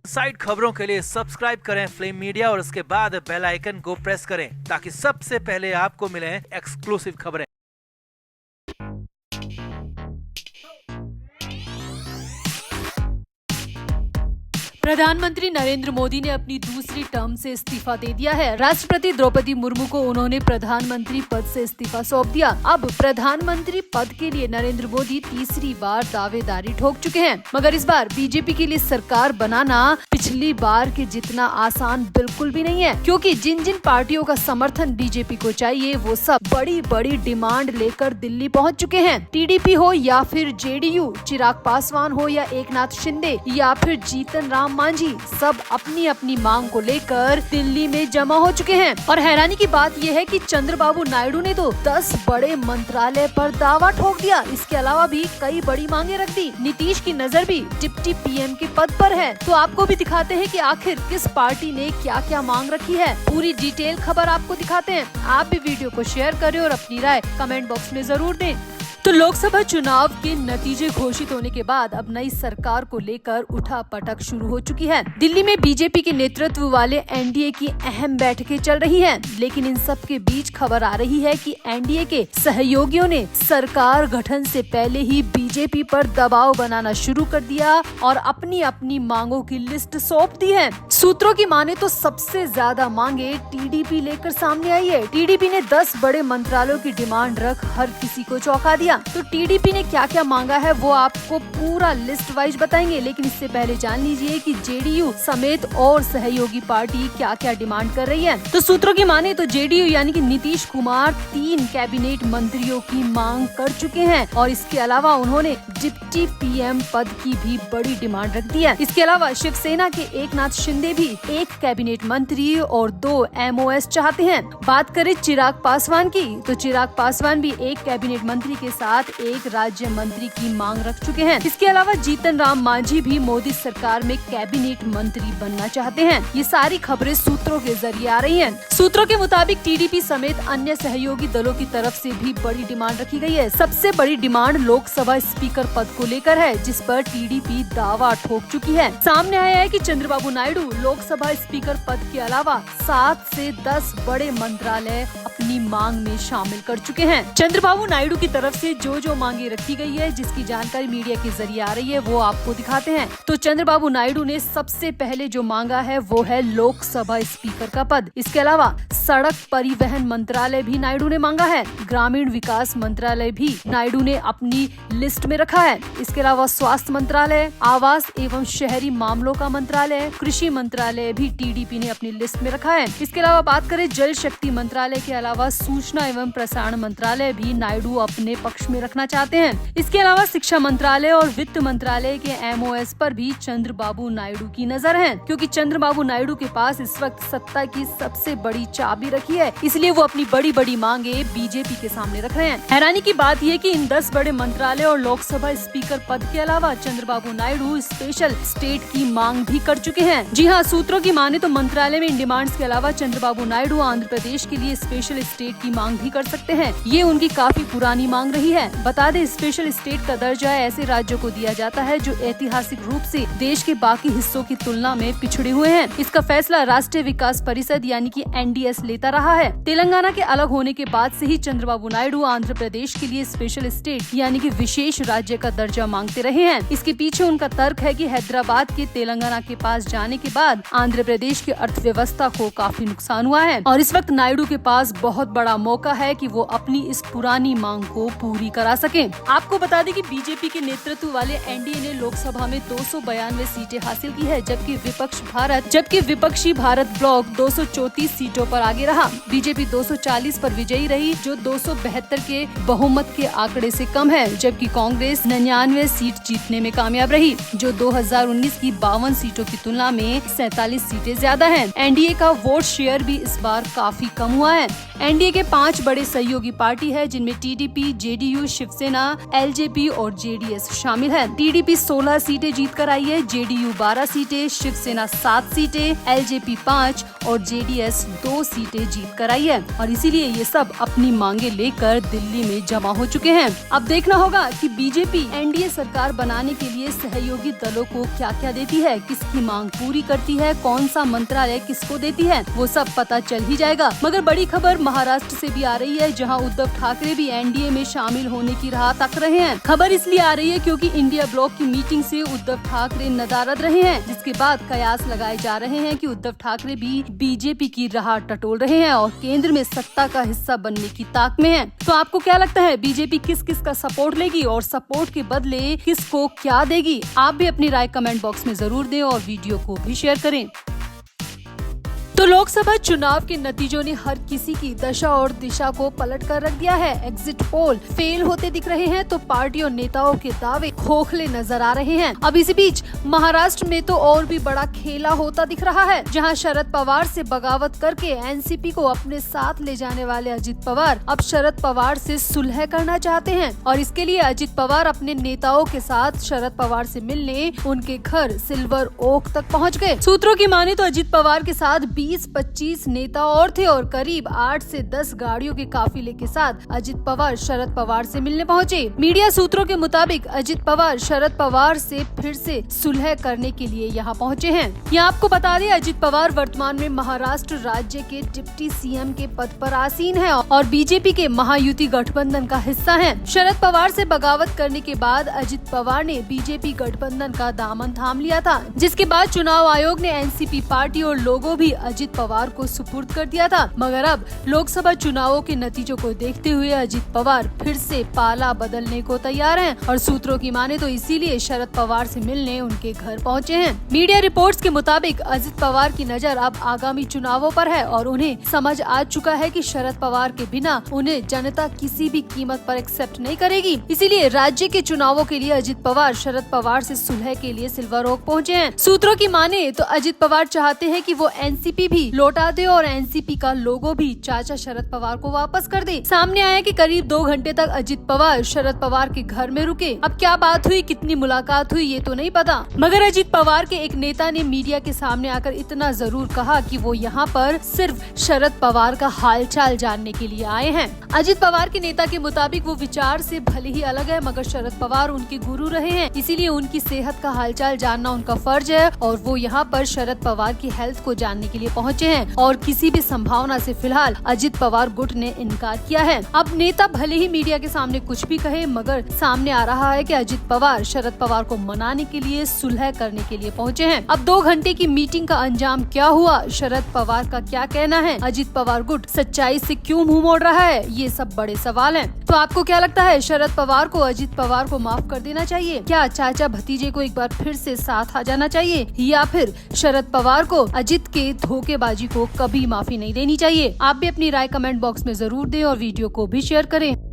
Side खबरों के लिए सब्सक्राइब करें फ्लेम मीडिया और उसके बाद बेल आइकन को प्रेस करें ताकि सबसे पहले आपको मिले एक्सक्लूसिव खबरें। प्रधानमंत्री नरेंद्र मोदी ने अपनी दूसरी टर्म से इस्तीफा दे दिया है। राष्ट्रपति द्रौपदी मुर्मू को उन्होंने प्रधानमंत्री पद से इस्तीफा सौंप दिया। अब प्रधानमंत्री पद के लिए नरेंद्र मोदी तीसरी बार दावेदारी ठोक चुके हैं, मगर इस बार बीजेपी के लिए सरकार बनाना पिछली बार के जितना आसान बिल्कुल भी नहीं है, क्योंकि जिन जिन पार्टियों का समर्थन बीजेपी को चाहिए वो सब बड़ी बड़ी डिमांड लेकर दिल्ली पहुँच चुके हैं। टीडीपी हो या फिर जेडीयू, चिराग पासवान हो या एकनाथ शिंदे या फिर जीतन राम मांझी, सब अपनी अपनी मांग को लेकर दिल्ली में जमा हो चुके हैं। और हैरानी की बात यह है कि चंद्रबाबू नायडू ने तो 10 बड़े मंत्रालय पर दावा ठोक दिया। इसके अलावा भी कई बड़ी मांगे रख दी। नीतीश की नजर भी डिप्टी पीएम के पद पर है। तो आपको भी दिखाते हैं कि आखिर किस पार्टी ने क्या क्या मांग रखी है। पूरी डिटेल खबर आपको दिखाते हैं। आप भी वीडियो को शेयर करें और अपनी राय कमेंट बॉक्स में जरूर दें। तो लोकसभा चुनाव के नतीजे घोषित होने के बाद अब नई सरकार को लेकर उठापटक शुरू हो चुकी है। दिल्ली में बीजेपी के नेतृत्व वाले एनडीए की अहम बैठकें चल रही हैं, लेकिन इन सब के बीच खबर आ रही है कि एनडीए के सहयोगियों ने सरकार गठन से पहले ही बीजेपी पर दबाव बनाना शुरू कर दिया और अपनी अपनी मांगों की लिस्ट सौंप दी है। सूत्रों की माने तो सबसे ज्यादा मांगे टीडीपी लेकर सामने आई है। टीडीपी ने 10 बड़े मंत्रालयों की डिमांड रख हर किसी को चौंका दिया। तो टीडीपी ने क्या क्या मांगा है वो आपको पूरा लिस्ट वाइज बताएंगे, लेकिन इससे पहले जान लीजिए कि जेडीयू समेत और सहयोगी पार्टी क्या क्या डिमांड कर रही है। तो सूत्रों की माने तो जेडीयू यानी कि नीतीश कुमार 3 कैबिनेट मंत्रियों की मांग कर चुके हैं और इसके अलावा उन्होंने डिप्टी पीएम पद की भी बड़ी डिमांड रख दी है। इसके अलावा शिवसेना के एकनाथ शिंदे भी 1 कैबिनेट मंत्री और 2 एमओएस चाहते हैं। बात करें चिराग पासवान की, तो चिराग पासवान भी 1 कैबिनेट मंत्री के साथ 1 राज्य मंत्री की मांग रख चुके हैं। इसके अलावा जीतन राम मांझी भी मोदी सरकार में कैबिनेट मंत्री बनना चाहते हैं। ये सारी खबरें सूत्रों के जरिए आ रही हैं। सूत्रों के मुताबिक टीडीपी समेत अन्य सहयोगी दलों की तरफ से भी बड़ी डिमांड रखी गई है। सबसे बड़ी डिमांड लोकसभा स्पीकर पद को लेकर है, जिस पर टीडीपी दावा ठोक चुकी है। सामने आया है कि चंद्रबाबू नायडू लोकसभा स्पीकर पद के अलावा 7 से 10 बड़े मंत्रालय अपनी मांग में शामिल कर चुके हैं। चंद्रबाबू नायडू की तरफ से जो मांगे रखी गई है, जिसकी जानकारी मीडिया के जरिए आ रही है, वो आपको दिखाते हैं। तो चंद्रबाबू नायडू ने सबसे पहले जो मांगा है वो है लोकसभा स्पीकर का पद। इसके अलावा सड़क परिवहन मंत्रालय भी नायडू ने मांगा है। ग्रामीण विकास मंत्रालय भी नायडू ने अपनी लिस्ट में रखा है। इसके अलावा स्वास्थ्य मंत्रालय, आवास एवं शहरी मामलों का मंत्रालय, कृषि मंत्रालय भी टीडीपी ने अपनी लिस्ट में रखा है। इसके अलावा बात करें जल शक्ति मंत्रालय के अलावा सूचना एवं प्रसारण मंत्रालय भी नायडू अपने पक्ष में रखना चाहते हैं। इसके अलावा शिक्षा मंत्रालय और वित्त मंत्रालय के एमओएस पर भी चंद्रबाबू नायडू की नजर है, क्योंकि चंद्रबाबू नायडू के पास इस वक्त सत्ता की सबसे बड़ी चाबी रखी है, इसलिए वो अपनी बड़ी बड़ी मांगे बीजेपी के सामने रख रहे हैं। हैरानी की बात यह कि इन 10 बड़े मंत्रालय और लोकसभा स्पीकर पद के अलावा चंद्रबाबू नायडू स्पेशल स्टेट की मांग भी कर चुके हैं। जी हाँ, सूत्रों की माने तो मंत्रालय में इन डिमांड्स के अलावा चंद्रबाबू नायडू आंध्र प्रदेश के लिए स्पेशल स्टेट की मांग भी कर सकते हैं। ये उनकी काफी पुरानी मांग रही है। बता दें, स्पेशल स्टेट का दर्जा ऐसे राज्यों को दिया जाता है जो ऐतिहासिक रूप से देश के बाकी हिस्सों की तुलना में पिछड़े हुए हैं। इसका फैसला राष्ट्रीय विकास परिषद यानी कि एनडीएस लेता रहा है। तेलंगाना के अलग होने के बाद से ही चंद्रबाबू नायडू आंध्र प्रदेश के लिए स्पेशल स्टेट यानी कि विशेष राज्य का दर्जा मांगते रहे हैं। इसके पीछे उनका तर्क है कि हैदराबाद के तेलंगाना के पास जाने के बाद आंध्र प्रदेश की अर्थव्यवस्था को काफी नुकसान हुआ है और इस वक्त नायडू के पास बहुत बड़ा मौका है कि वो अपनी इस पुरानी मांग को पूरी करा सके। आपको बता दें कि बीजेपी के नेतृत्व वाले एनडीए ने लोकसभा में 292 सीटें हासिल की है, जबकि विपक्षी भारत ब्लॉक 234 सीटों पर आगे रहा। बीजेपी 240 पर विजयी रही, जो 272 के बहुमत के आंकड़े से कम है, जबकि कांग्रेस 99 सीट जीतने में कामयाब रही, जो 2019 की 52 सीटों की तुलना में 47 सीटें ज्यादा हैं। एनडीए का वोट शेयर भी इस बार काफी कम हुआ है। एनडीए के 5 बड़े सहयोगी पार्टी है, जिनमें टीडीपी, जेडीयू, शिवसेना, एलजेपी और जेडीएस शामिल है। टीडीपी 16 सीटें जीत कर आई है, जेडीयू 12 सीटें, शिवसेना 7 सीटें, एलजेपी 5 और जेडीएस 2 सीटें जीत कर आई है और इसीलिए ये सब अपनी मांगे लेकर दिल्ली में जमा हो चुके हैं। अब देखना होगा कि बीजेपी एनडीए सरकार बनाने के लिए सहयोगी दलों को क्या क्या देती है, किसकी मांग पूरी करती है, कौन सा मंत्रालय किसको देती है, वो सब पता चल ही जाएगा। मगर बड़ी खबर महाराष्ट्र से भी आ रही है, जहां उद्धव ठाकरे भी एनडीए में शामिल होने की राह तक रहे हैं। खबर इसलिए आ रही है क्योंकि इंडिया ब्लॉक की मीटिंग से उद्धव ठाकरे नदारद रहे हैं, जिसके बाद कयास लगाए जा रहे हैं कि उद्धव ठाकरे भी बीजेपी की राह टटोल रहे हैं और केंद्र में सत्ता का हिस्सा बनने की ताक में हैं। तो आपको क्या लगता है, बीजेपी किस किस का सपोर्ट लेगी और सपोर्ट के बदले किसको क्या देगी? आप भी अपनी राय कमेंट बॉक्स में जरूर दें और वीडियो को भी शेयर करें। तो लोकसभा चुनाव के नतीजों ने हर किसी की दशा और दिशा को पलट कर रख दिया है। एग्जिट पोल फेल होते दिख रहे हैं तो पार्टी और नेताओं के दावे खोखले नजर आ रहे हैं। अब इसी बीच महाराष्ट्र में तो और भी बड़ा खेला होता दिख रहा है, जहां शरद पवार से बगावत करके एनसीपी को अपने साथ ले जाने वाले अजित पवार अब शरद पवार से सुलह करना चाहते हैं और इसके लिए अजित पवार अपने नेताओं के साथ शरद पवार से मिलने उनके घर सिल्वर ओक तक पहुँच गए। सूत्रों की माने तो अजित पवार के साथ 20-25 नेता और थे और करीब 8 से 10 गाड़ियों के काफिले के साथ अजित पवार शरद पवार से मिलने पहुंचे। मीडिया सूत्रों के मुताबिक अजित पवार शरद पवार से फिर से सुलह करने के लिए यहां पहुंचे हैं। यहाँ आपको बता दें, अजित पवार वर्तमान में महाराष्ट्र राज्य के डिप्टी सीएम के पद पर आसीन है और बीजेपी के महायुति गठबंधन का हिस्सा है। शरद पवार से बगावत करने के बाद अजित पवार ने बीजेपी गठबंधन का दामन थाम लिया था, जिसके बाद चुनाव आयोग ने एनसीपी पार्टी और लोगों भी अजित पवार को सुपुर्द कर दिया था। मगर अब लोकसभा चुनावों के नतीजों को देखते हुए अजित पवार फिर से पाला बदलने को तैयार हैं और सूत्रों की माने तो इसीलिए शरद पवार से मिलने उनके घर पहुंचे हैं। मीडिया रिपोर्ट्स के मुताबिक अजित पवार की नजर अब आगामी चुनावों पर है और उन्हें समझ आ चुका है कि शरद पवार के बिना उन्हें जनता किसी भी कीमत पर एक्सेप्ट नहीं करेगी। इसीलिए राज्य के चुनावों के लिए अजित पवार शरद पवार से सुलह के लिए सिल्वर ओक पहुँचे हैं। सूत्रों की माने तो अजित पवार चाहते हैं कि वो एनसीपी भी लौटा दे और एनसीपी का लोगो भी चाचा शरद पवार को वापस कर दे। सामने आया कि करीब 2 घंटे तक अजित पवार शरद पवार के घर में रुके। अब क्या बात हुई, कितनी मुलाकात हुई, ये तो नहीं पता, मगर अजित पवार के एक नेता ने मीडिया के सामने आकर इतना जरूर कहा कि वो यहाँ पर सिर्फ शरद पवार का हालचाल जानने के लिए आए हैं। अजित पवार के नेता के मुताबिक वो विचार से भले ही अलग है, मगर शरद पवार उनके गुरु रहे हैं, इसीलिए उनकी सेहत का हालचाल जानना उनका फर्ज है और वो यहाँ पर शरद पवार की हेल्थ को जानने के लिए पहुँचे हैं और किसी भी संभावना से फिलहाल अजित पवार गुट ने इनकार किया है। अब नेता भले ही मीडिया के सामने कुछ भी कहे, मगर सामने आ रहा है कि अजित पवार शरद पवार को मनाने के लिए सुलह करने के लिए पहुंचे हैं। अब 2 घंटे की मीटिंग का अंजाम क्या हुआ, शरद पवार का क्या कहना है, अजित पवार गुट सच्चाई से क्यों मुंह मोड़ रहा है, ये सब बड़े सवाल हैं। तो आपको क्या लगता है, शरद पवार को अजित पवार को माफ कर देना चाहिए? क्या चाचा भतीजे को एक बार फिर से साथ आ जाना चाहिए या फिर शरद पवार को अजित के धोखेबाजी को कभी माफी नहीं देनी चाहिए? आप भी अपनी राय कमेंट बॉक्स में जरूर दें और वीडियो को भी शेयर करें।